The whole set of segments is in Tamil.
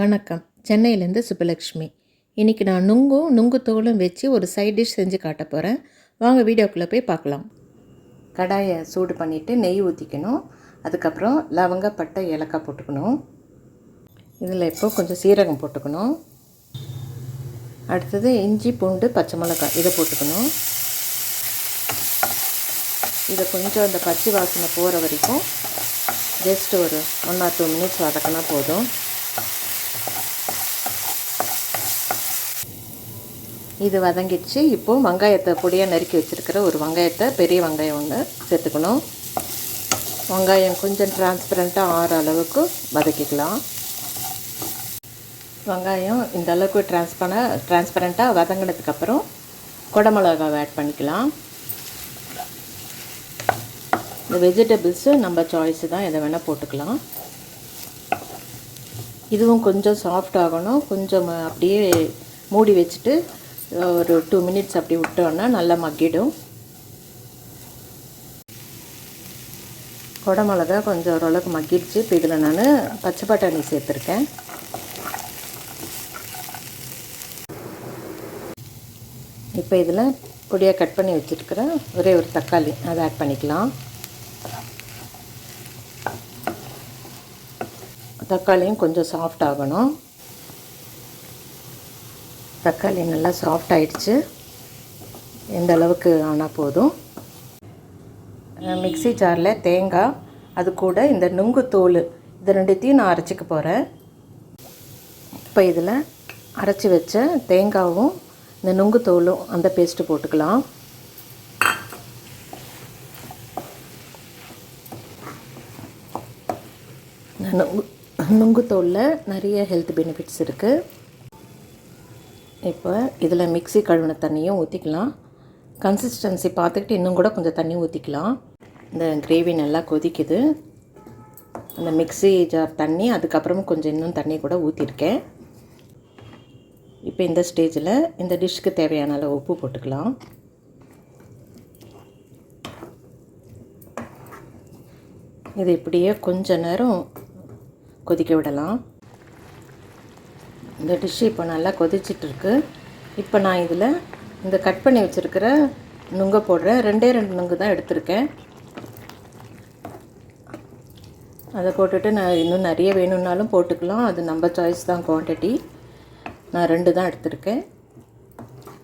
வணக்கம். சென்னையிலேருந்து சுப்புலக்ஷ்மி. இன்றைக்கி நான் நுங்கு தோலும் வச்சு ஒரு சைட் டிஷ் செஞ்சு காட்ட போகிறேன். வாங்க வீடியோக்குள்ளே போய் பார்க்கலாம். கடாயை சூடு பண்ணிவிட்டு நெய் ஊற்றிக்கணும். அதுக்கப்புறம் லவங்க, பட்டை, ஏலக்காய் போட்டுக்கணும். இதில் இப்போ கொஞ்சம் சீரகம் போட்டுக்கணும். அடுத்தது இஞ்சி, பூண்டு, பச்சை மிளகாய் இதை போட்டுக்கணும். இதை கொஞ்சம் அந்த பச்சை வாசனை போகிற வரைக்கும் ஜஸ்ட் ஒரு 1 or 2 minutes வதக்கினா போதும். இது வதங்கிடுச்சு. இப்போது வெங்காயத்தை பொடியாக நறுக்கி வச்சுருக்கிற ஒரு வெங்காயத்தை, பெரிய வெங்காயம் ஒன்று சேர்த்துக்கணும். வெங்காயம் கொஞ்சம் டிரான்ஸ்பரண்ட்டாக ஆகிற அளவுக்கு வதக்கிக்கலாம். வெங்காயம் இந்த அளவுக்கு டிரான்ஸ்பரண்ட்டாக வதங்கினதுக்கப்புறம் குடமிளகாவை ஆட் பண்ணிக்கலாம். இந்த வெஜிடபிள்ஸு நம்ம சாய்ஸு தான், எதை வேணால் போட்டுக்கலாம். இதுவும் கொஞ்சம் சாஃப்ட் ஆகணும். கொஞ்சம் அப்படியே மூடி வச்சுட்டு ஒரு 2 minutes அப்படி விட்டோன்னா நல்லா மக்கிடும். குடமிளகா கொஞ்சம் ஓரளவுக்கு மக்கிடுச்சு. இப்போ இதில் நான் பச்சை பட்டாணி சேர்த்துருக்கேன். இப்போ இதில் பொடியாக கட் பண்ணி வச்சுருக்கிற ஒரே ஒரு தக்காளி அதை ஆட் பண்ணிக்கலாம். தக்காளியும் கொஞ்சம் சாஃப்ட் ஆகணும். தக்காளி நல்லா சாஃப்ட் ஆகிடுச்சு. இந்த அளவுக்கு ஆனால் போதும். மிக்ஸி ஜாரில் தேங்காய், அது கூட இந்த நுங்கு தோல், இது ரெண்டுத்தையும் நான் அரைச்சிக்க போகிறேன். இப்போ இதில் அரைச்சி வச்ச தேங்காவும் இந்த நுங்கு தோலும் அந்த பேஸ்ட்டு போட்டுக்கலாம். நுங்கு தோலில் நிறைய ஹெல்த் பெனிஃபிட்ஸ் இருக்குது. இப்போ இதில் மிக்ஸி கழுவின தண்ணியும் ஊற்றிக்கலாம். கன்சிஸ்டன்சி பார்த்துக்கிட்டு இன்னும் கூட கொஞ்சம் தண்ணி ஊற்றிக்கலாம். இந்த கிரேவி நல்லா கொதிக்குது. அந்த மிக்ஸி ஜார் தண்ணி, அதுக்கப்புறமும் கொஞ்சம் இன்னும் தண்ணி கூட ஊற்றிருக்கேன். இப்போ இந்த ஸ்டேஜில் இந்த டிஷ்ஷுக்கு தேவையான அளவு உப்பு போட்டுக்கலாம். இது இப்படியே கொஞ்ச நேரம் கொதிக்க விடலாம். இந்த டிஷ்ஷு இப்போ நல்லா கொதிச்சிட்ருக்கு. இப்போ நான் இதில் இந்த கட் பண்ணி வச்சுருக்கிற நுங்கை போடுறேன். 2 நுங்கு தான் எடுத்திருக்கேன். அதை போட்டுட்டு நான் இன்னும் நிறைய வேணும்னாலும் போட்டுக்கலாம். அது நம்ம சாய்ஸ் தான் குவான்டிட்டி. நான் 2 தான் எடுத்திருக்கேன்.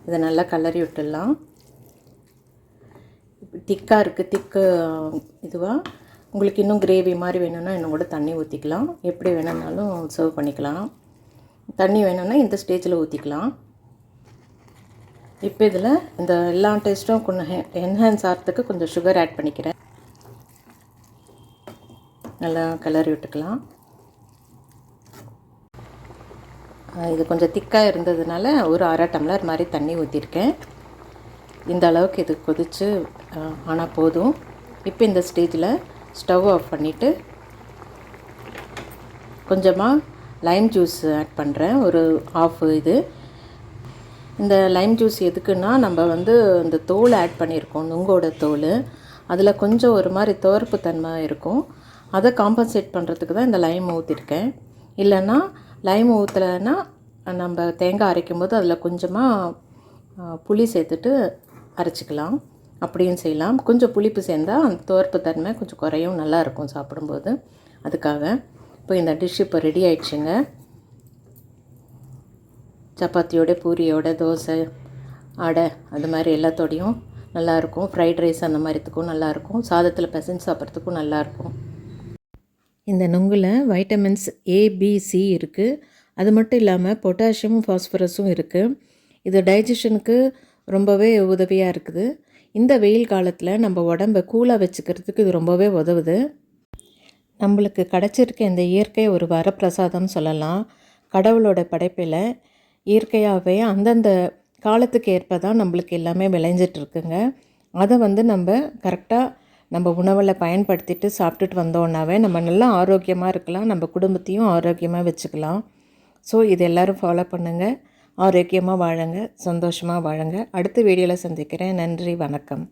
இதை நல்லா கலரி விட்டுடலாம். திக்காக இருக்குது. இதுவாக உங்களுக்கு இன்னும் கிரேவி மாதிரி வேணும்னா இன்னும் கூட தண்ணி ஊற்றிக்கலாம். எப்படி வேணும்னாலும் சர்வ் பண்ணிக்கலாம். தண்ணி வேணும்னா இந்த ஸ்டேஜில் ஊற்றிக்கலாம். இப்போ இதில் இந்த எல்லா டேஸ்ட்டும் கொஞ்சம் என்ஹான்ஸ் ஆகிறதுக்கு கொஞ்சம் சுகர் ஆட் பண்ணிக்கிறேன். நல்லா கிளறி விட்டுக்கலாம். இது கொஞ்சம் திக்காக இருந்ததுனால ஒரு 1/2 டம்ளர் மாதிரி தண்ணி ஊற்றிருக்கேன். இந்த அளவுக்கு இது கொதித்து ஆனால் போதும். இப்போ இந்த ஸ்டேஜில் ஸ்டவ் ஆஃப் பண்ணிவிட்டு கொஞ்சமாக லைம் ஜூஸ் ஆட் பண்ணுறேன். ஒரு 1/2 இது. இந்த லைம் ஜூஸ் எதுக்குன்னா, நம்ம இந்த தோல் ஆட் பண்ணியிருக்கோம், நுங்கோட தோல். அதில் கொஞ்சம் ஒரு மாதிரி துவர்ப்பு தன்மை இருக்கும். அதை காம்பன்சேட் பண்ணுறதுக்கு தான் இந்த லைம் ஊற்றிருக்கேன். இல்லைன்னா லைம் ஊற்றலைன்னா நம்ம தேங்காய் அரைக்கும் போது அதில் கொஞ்சமாக புளி சேர்த்துட்டு அரைச்சிக்கலாம். அப்படியும் செய்யலாம். கொஞ்சம் புளிப்பு சேர்ந்தால் அந்த துவர்ப்பு தன்மை கொஞ்சம் குறையும், நல்லாயிருக்கும் சாப்பிடும்போது. அதுக்காக இப்போ இந்த டிஷ் இப்போ ரெடி ஆயிடுச்சுங்க. சப்பாத்தியோட, பூரியோட, தோசை, அடை, அது மாதிரி எல்லாத்தோடையும் நல்லாயிருக்கும். ஃப்ரைட் ரைஸ் அந்த மாதிரித்துக்கும் நல்லாயிருக்கும். சாதத்தில் பிசைஞ்சு சாப்பிட்றதுக்கும் நல்லாயிருக்கும். இந்த நுங்கில் வைட்டமின்ஸ் A, B, C இருக்குது. அது மட்டும் இல்லாமல் பொட்டாசியமும் ஃபாஸ்பரஸும் இருக்குது. இது டைஜஷனுக்கு ரொம்பவே உதவியாக இருக்குது. இந்த வெயில் காலத்தில் நம்ம உடம்பை கூலாக வச்சுக்கிறதுக்கு இது ரொம்பவே உதவுது. நம்மளுக்கு கிடச்சிருக்க இந்த இயற்கை ஒரு வரப்பிரசாதம் சொல்லலாம். கடவுளோட படைப்பில் இயற்கையாகவே அந்தந்த காலத்துக்கு ஏற்ப தான் நம்மளுக்கு எல்லாமே விளைஞ்சிட்ருக்குங்க. அதை நம்ம கரெக்டாக நம்ம உணவில் பயன்படுத்திட்டு சாப்பிட்டுட்டு வந்தோன்னாவே நம்ம நல்லா ஆரோக்கியமாக இருக்கலாம். நம்ம குடும்பத்தையும் ஆரோக்கியமாக வச்சுக்கலாம். ஸோ இது எல்லோரும் ஃபாலோ பண்ணுங்கள். ஆரோக்கியமாக வாழுங்க, சந்தோஷமாக வாழுங்க. அடுத்த வீடியோவில் சந்திக்கிறேன். நன்றி, வணக்கம்.